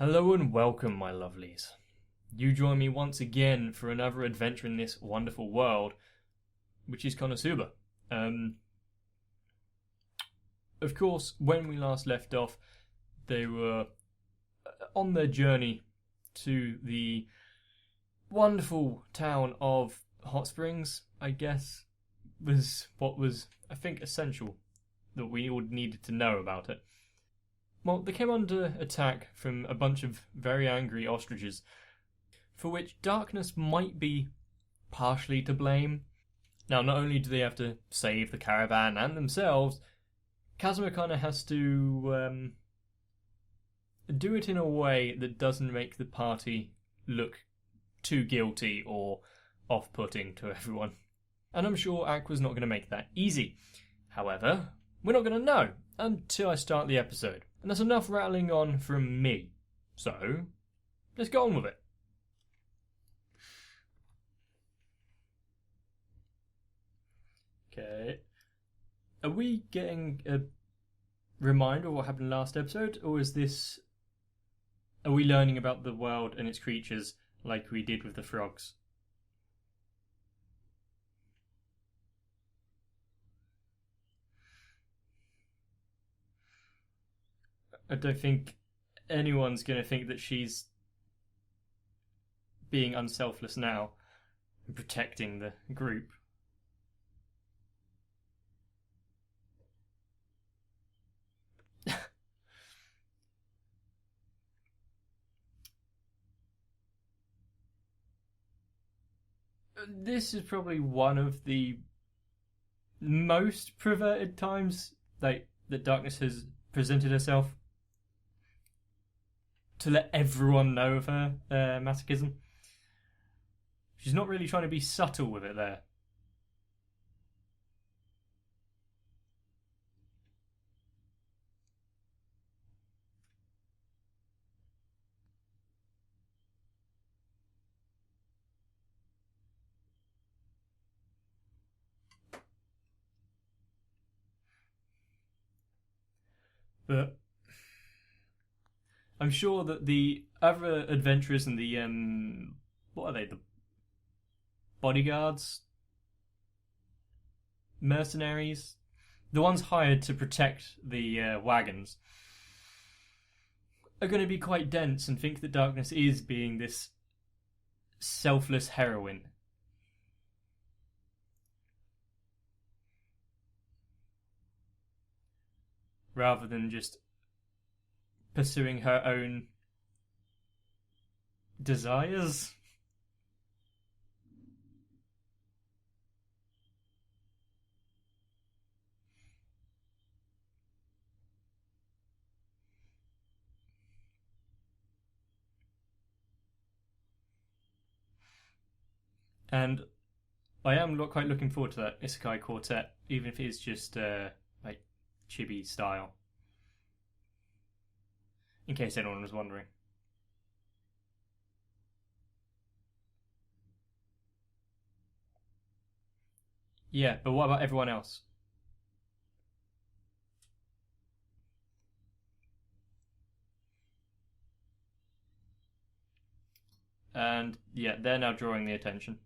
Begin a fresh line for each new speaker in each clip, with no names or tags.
Hello and welcome, my lovelies. You join me once again for another adventure in this wonderful world, which is Konosuba. Of course, when we last left off, they were on their journey to the wonderful town of Hot Springs, I guess, was what was, I think, essential that we all needed to know about it. Well, they came under attack from a bunch of very angry ostriches, for which darkness might be partially to blame. Now, not only do they have to save the caravan and themselves, Kazuma kind of has to do it in a way that doesn't make the party look too guilty or off-putting to everyone. And I'm sure Aqua's not going to make that easy. However, we're not going to know until I start the episode. And that's enough rattling on from me. So, let's get on with it. Okay. Are we getting a reminder of what happened last episode? Or is this... Are we learning about the world and its creatures like we did with the frogs? I don't think anyone's going to think that she's being unselfless now and protecting the group. This is probably one of the most perverted times that darkness has presented herself to let everyone know of her masochism. She's not really trying to be subtle with it there. But I'm sure that the other adventurers and the what are they? The bodyguards, mercenaries, the ones hired to protect the wagons, are going to be quite dense and think that darkness is being this selfless heroine. Rather than just pursuing her own desires. And I am quite looking forward to that Isekai Quartet, even if it is just like chibi style. In case anyone was wondering. Yeah, but what about everyone else? And yeah, they're now drawing the attention.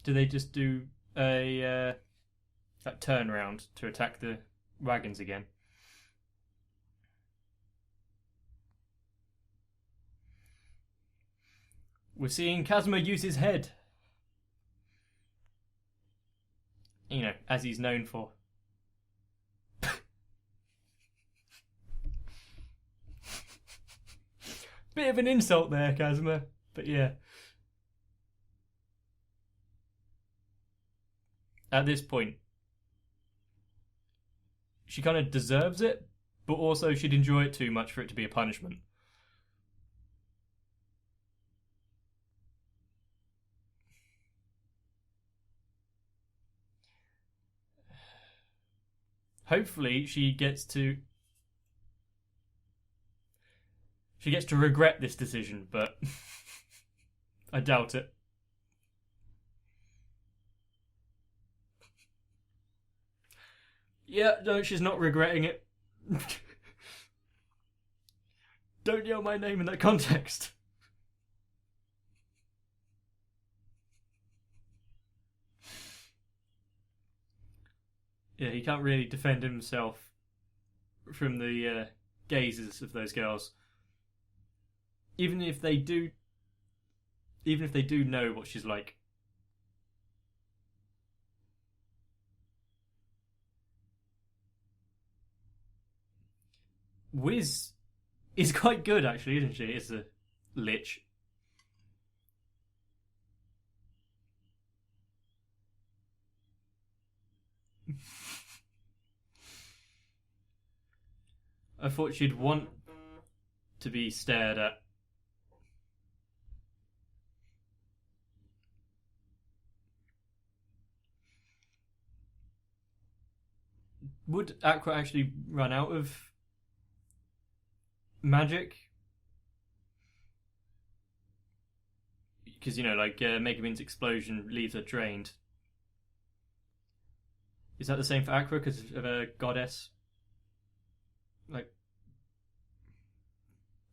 Do they just do a turnaround to attack the wagons again? We're seeing Kazuma use his head. You know, as he's known for. Bit of an insult there, Kazuma. But yeah. At this point, she kind of deserves it, but also she'd enjoy it too much for it to be a punishment. Hopefully she gets to regret this decision, but I doubt it. Yeah, no, she's not regretting it. Don't yell my name in that context. Yeah, he can't really defend himself from the gazes of those girls. Even if they do, even if they do know what she's like. Wiz is quite good, actually, isn't she? It's a lich. I thought she'd want to be stared at. Would Aqua actually run out of magic? Because, you know, like Megumin's explosion leaves her drained. Is that the same for Aqua because of a goddess? Like,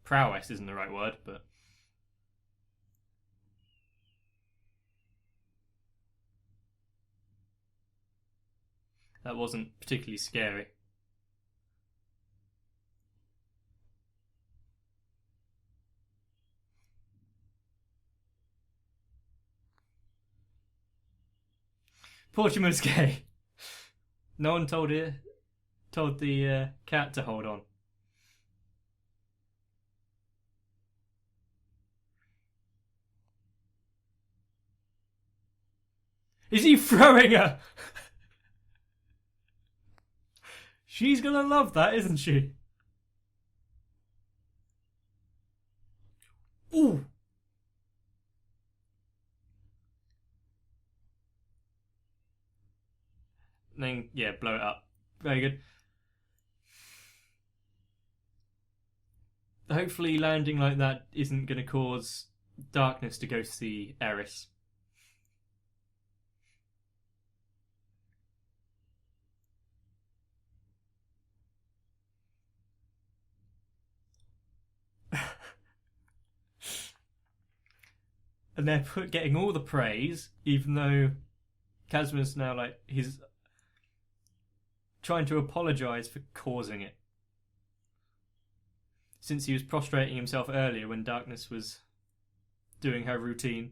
prowess isn't the right word, but. That wasn't particularly scary. Portimer's gay. No one told the cat to hold on. Is he throwing her? She's gonna love that, isn't she? Ooh. And then, yeah, blow it up. Very good. Hopefully, landing like that isn't going to cause Darkness to go see Eris. And they're getting all the praise, even though Kazma's now like he's trying to apologise for causing it. Since he was prostrating himself earlier when Darkness was doing her routine.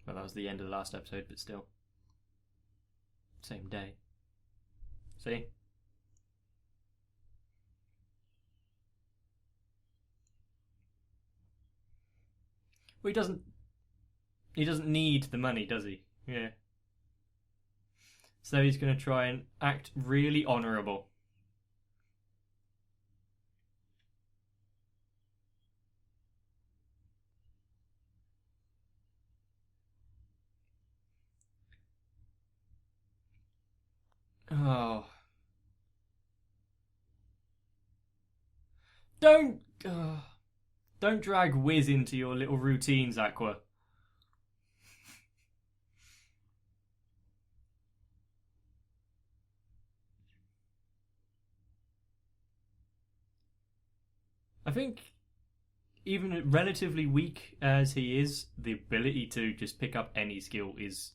Well, that was the end of the last episode, but still. Same day. See? Well, he doesn't. He doesn't need the money, does he? Yeah. So he's going to try and act really honourable. Oh. Don't. Don't drag Wiz into your little routines, Aqua. I think, even relatively weak as he is, the ability to just pick up any skill is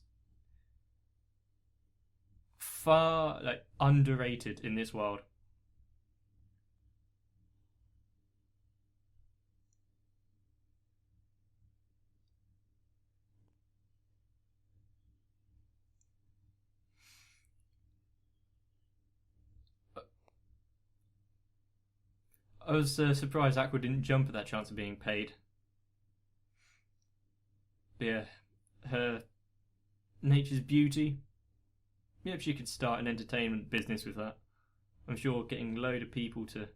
far like underrated in this world. I was surprised Aqua didn't jump at that chance of being paid. But yeah, her nature's beauty. Yep, she could start an entertainment business with that. I'm sure getting a load of people to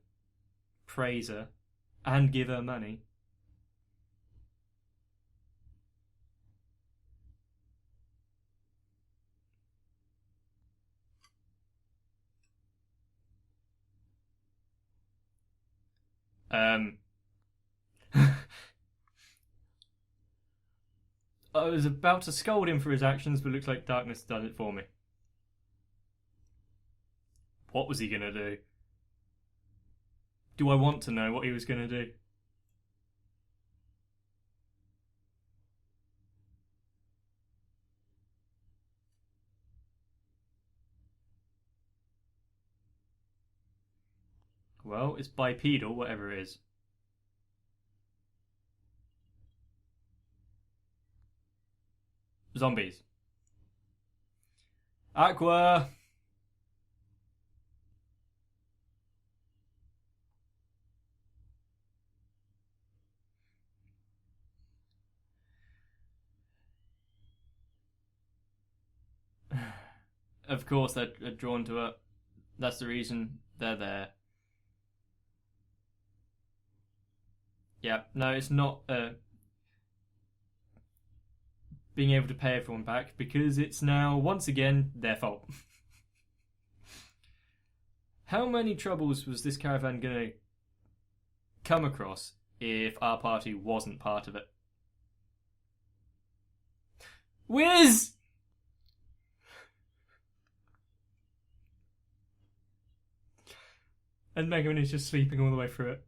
praise her and give her money. Um, I was about to scold him for his actions, but it looks like darkness done it for me. What was he going to do? Do I want to know what he was going to do? Well, it's bipedal, whatever it is. Zombies. Aqua! Of course they're drawn to it. That's the reason they're there. Yeah, no, it's not being able to pay everyone back because it's now, once again, their fault. How many troubles was this caravan going to come across if our party wasn't part of it? Whiz! And Megaman is just sleeping all the way through it.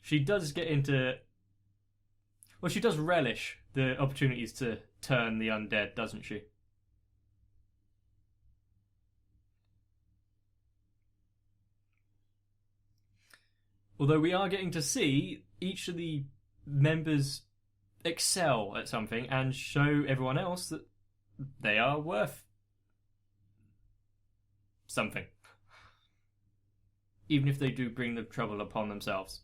She does get into... Well, she does relish the opportunities to turn the undead, doesn't she? Although we are getting to see each of the members excel at something and show everyone else that they are worth something. Even if they do bring the trouble upon themselves.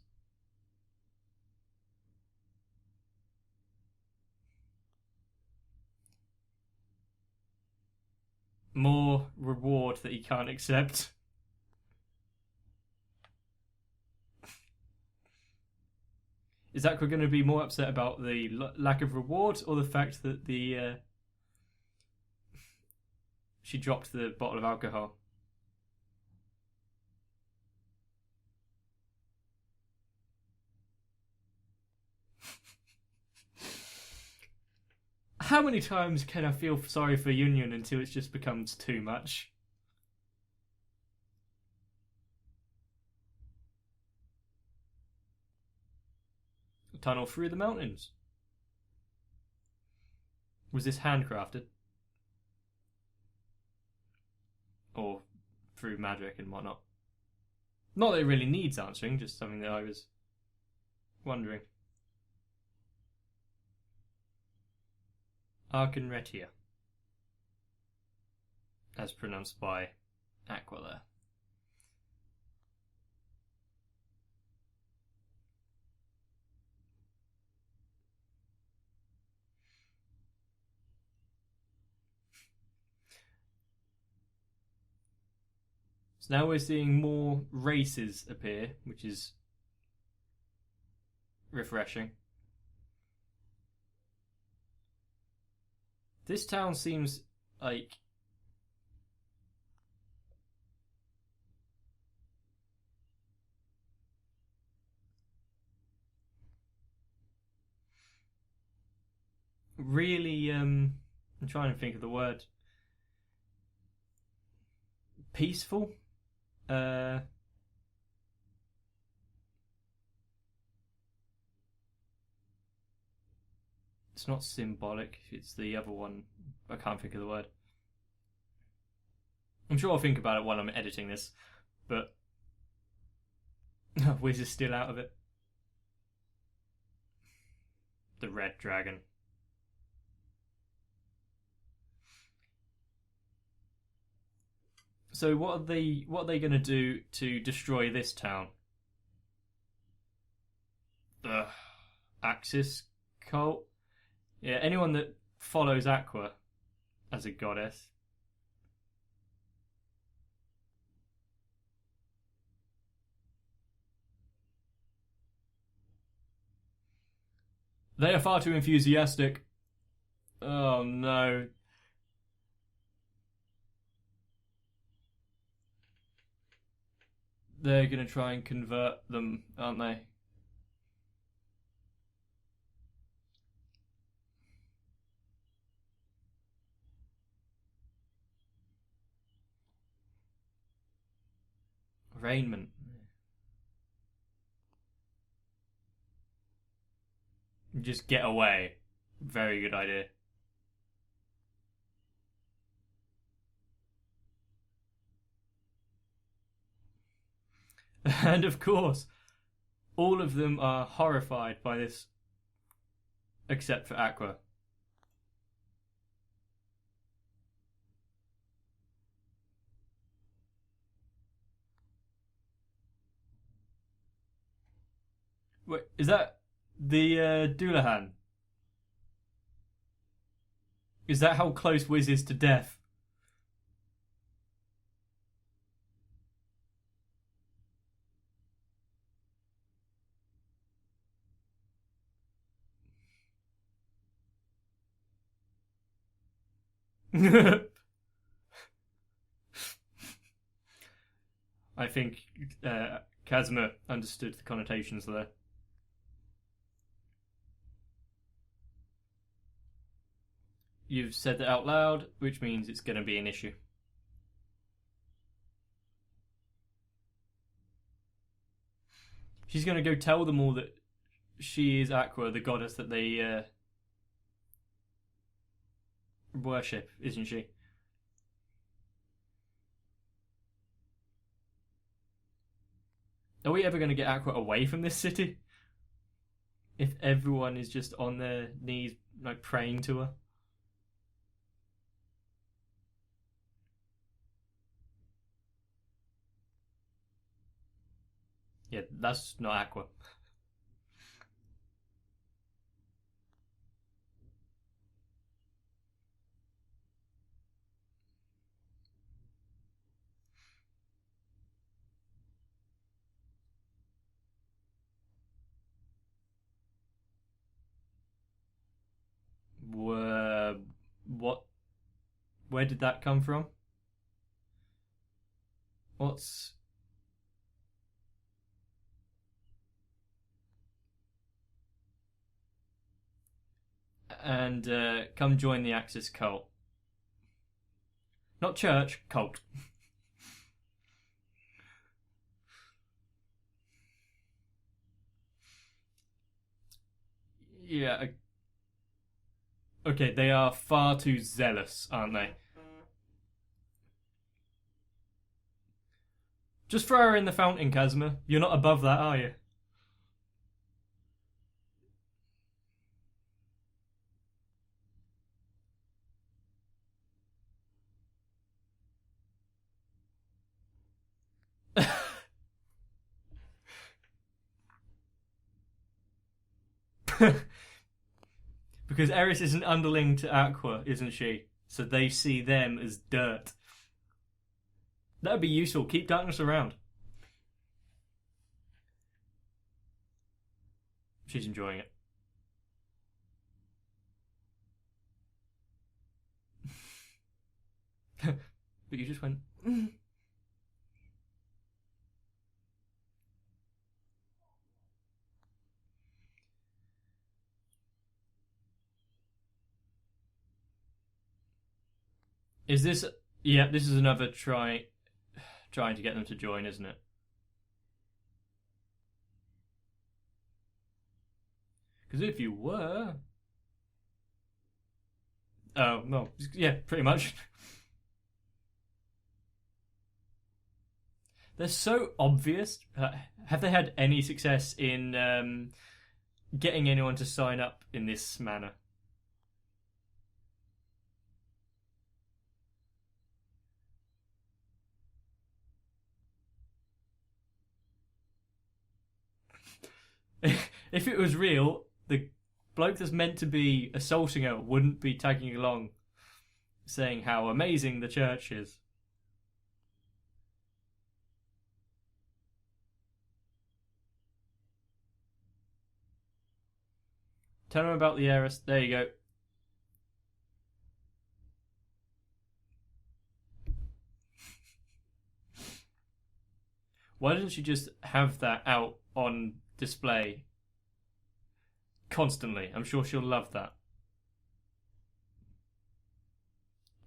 More reward that he can't accept. Is Aqua going to be more upset about the lack of reward or the fact that she dropped the bottle of alcohol? How many times can I feel sorry for Union until it just becomes too much? A tunnel through the mountains. Was this handcrafted? Or through magic and whatnot? Not that it really needs answering, just something that I was wondering. Arcanretia. As pronounced by Aqua there. So now we're seeing more races appear, which is refreshing. This town seems like really I'm trying to think of the word. Peaceful? It's not symbolic, it's the other one. I can't think of the word. I'm sure I'll think about it while I'm editing this, but Wiz is still out of it. The red dragon. So what are they going to do to destroy this town? The Axis cult? Yeah, anyone that follows Aqua as a goddess. They are far too enthusiastic. Oh no. they're going to try and convert them, aren't they? Arraignment. Just get away. Very good idea. And of course, all of them are horrified by this, except for Aqua. Wait, is that the Doulahan? Is that how close Wiz is to death? I think Kazuma understood the connotations there. You've said that out loud, which means it's going to be an issue. She's going to go tell them all that she is Aqua, the goddess that they worship, isn't she? Are we ever going to get Aqua away from this city? If everyone is just on their knees, like praying to her? Yeah, that's not Aqua. What? Where did that come from? What's... And come join the Axis cult. Not church, cult. Yeah. Okay, they are far too zealous, aren't they? Just throw her in the fountain, Kazuma. You're not above that, are you? Because Eris is an underling to Aqua, isn't she? So they see them as dirt. That would be useful. Keep darkness around. She's enjoying it. But you just went... Is this... Yeah, this is another trying to get them to join, isn't it? Because if you were... Oh, well, yeah, pretty much. They're so obvious. Have they had any success in getting anyone to sign up in this manner? If it was real, the bloke that's meant to be assaulting her wouldn't be tagging along saying how amazing the church is. Tell him about the heiress. There you go. Why doesn't she just have that out on display constantly? I'm sure she'll love that.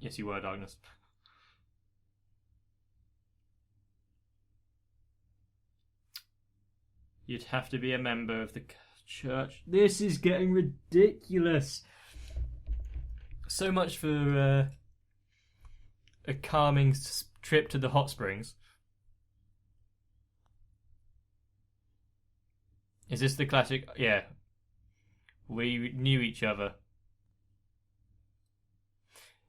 Yes, you were, Darkness. You'd have to be a member of the church. This is getting ridiculous. So much for a calming trip to the hot springs. Is this the classic? Yeah. We knew each other.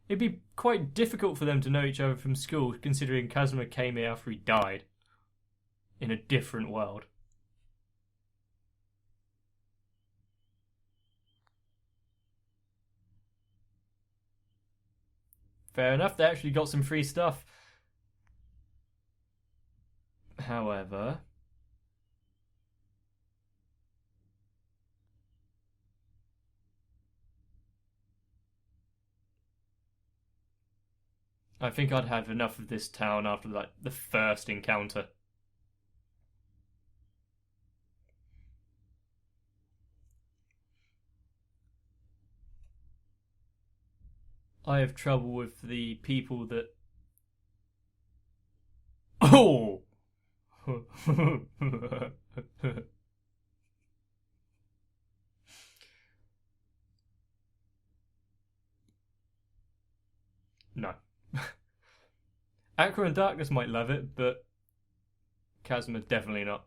It'd be quite difficult for them to know each other from school, considering Kazuma came here after he died. In a different world. Fair enough, they actually got some free stuff. However... I think I'd have enough of this town after like the first encounter. I have trouble with the people that... Oh! No. Aqua and Darkness might love it, but Kazuma definitely not.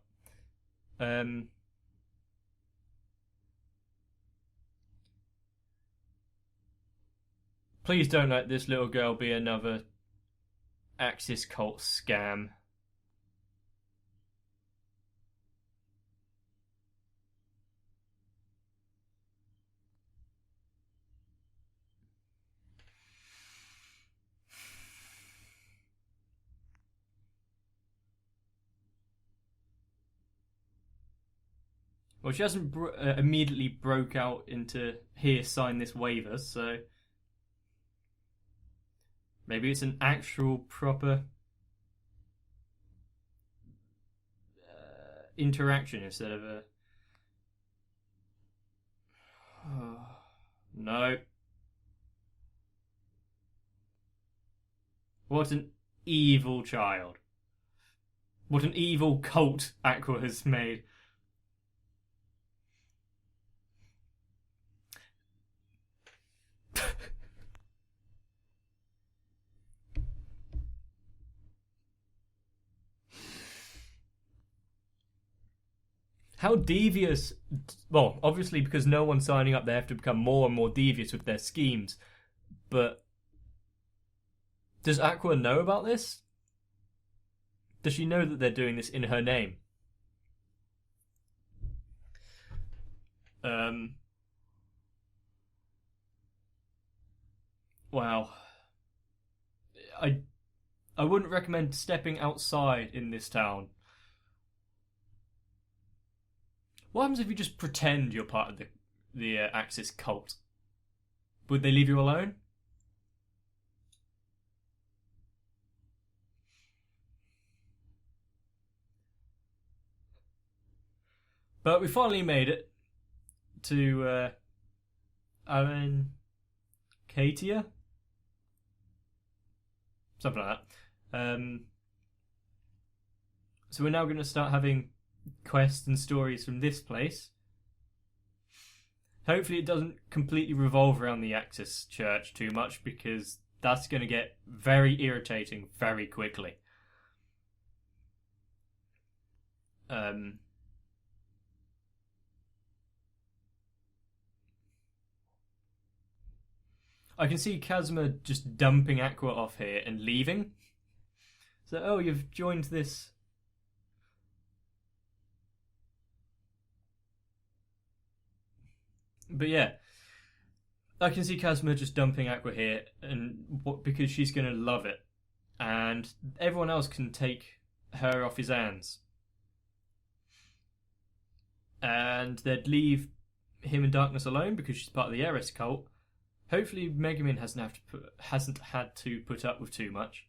Please don't let this little girl be another Axis cult scam. Well, she hasn't immediately broke out into, here, sign this waiver, so... Maybe it's an actual proper interaction instead of a... No. What an evil child. What an evil cult Aqua has made. How devious... Well, obviously because no one's signing up, they have to become more and more devious with their schemes. But... does Aqua know about this? Does she know that they're doing this in her name? Wow. I wouldn't recommend stepping outside in this town. What happens if you just pretend you're part of the Axis cult? Would they leave you alone? But we finally made it to Katia? Something like that. So we're now going to start having quests and stories from this place. Hopefully it doesn't completely revolve around the Axis Church too much, because that's going to get very irritating very quickly. I can see Kazuma just dumping Aqua off here and leaving. So, oh, you've joined this... But yeah, I can see Kazuma just dumping Aqua here, and because she's going to love it, and everyone else can take her off his hands, and they'd leave him and Darkness alone because she's part of the Eris cult. Hopefully, Megumin hasn't had to put up with too much.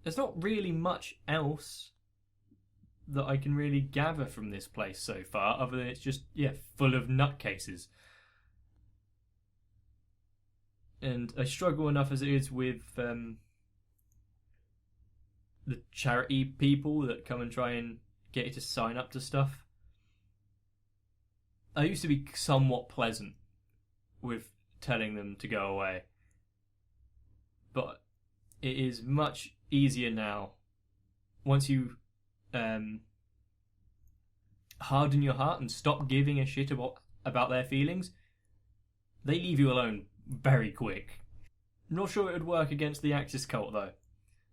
there's not really much else that I can really gather from this place so far, other than it's just, full of nutcases. And I struggle enough as it is with the charity people that come and try and get you to sign up to stuff. I used to be somewhat pleasant with telling them to go away, but it is much easier now once you harden your heart and stop giving a shit about their feelings. They leave you alone very quick. I'm not sure it would work against the Axis cult though.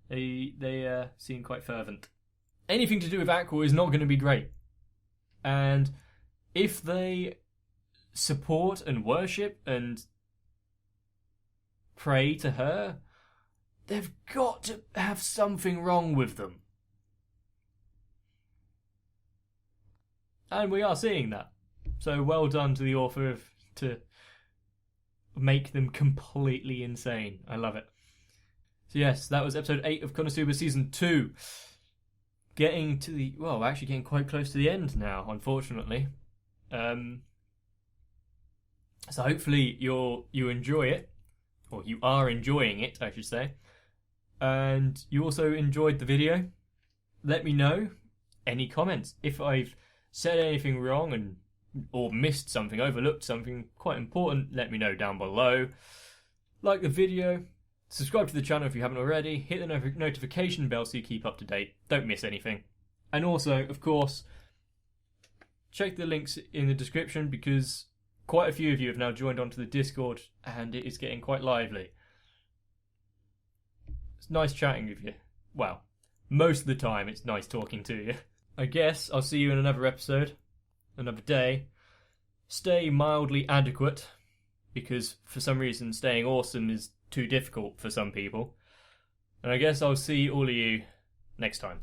They seem quite fervent. Anything to do with Aqua is not going to be great, and if they support and worship and pray to her, they've got to have something wrong with them. And we are seeing that. So well done to the author to make them completely insane. I love it. So yes, that was episode 8 of Konosuba Season 2. Getting quite close to the end now, unfortunately. So hopefully you enjoy it, or you are enjoying it, I should say. And you also enjoyed the video. Let me know any comments. If I've said anything wrong or missed something, overlooked something quite important, let me know down below. Like the video, subscribe to the channel if you haven't already, hit the notification bell so you keep up to date, don't miss anything. And also, of course, check the links in the description because quite a few of you have now joined onto the Discord and it is getting quite lively. It's nice chatting with you. Well, most of the time it's nice talking to you. I guess I'll see you in another episode, another day. Stay mildly adequate, because for some reason staying awesome is too difficult for some people. And I guess I'll see all of you next time.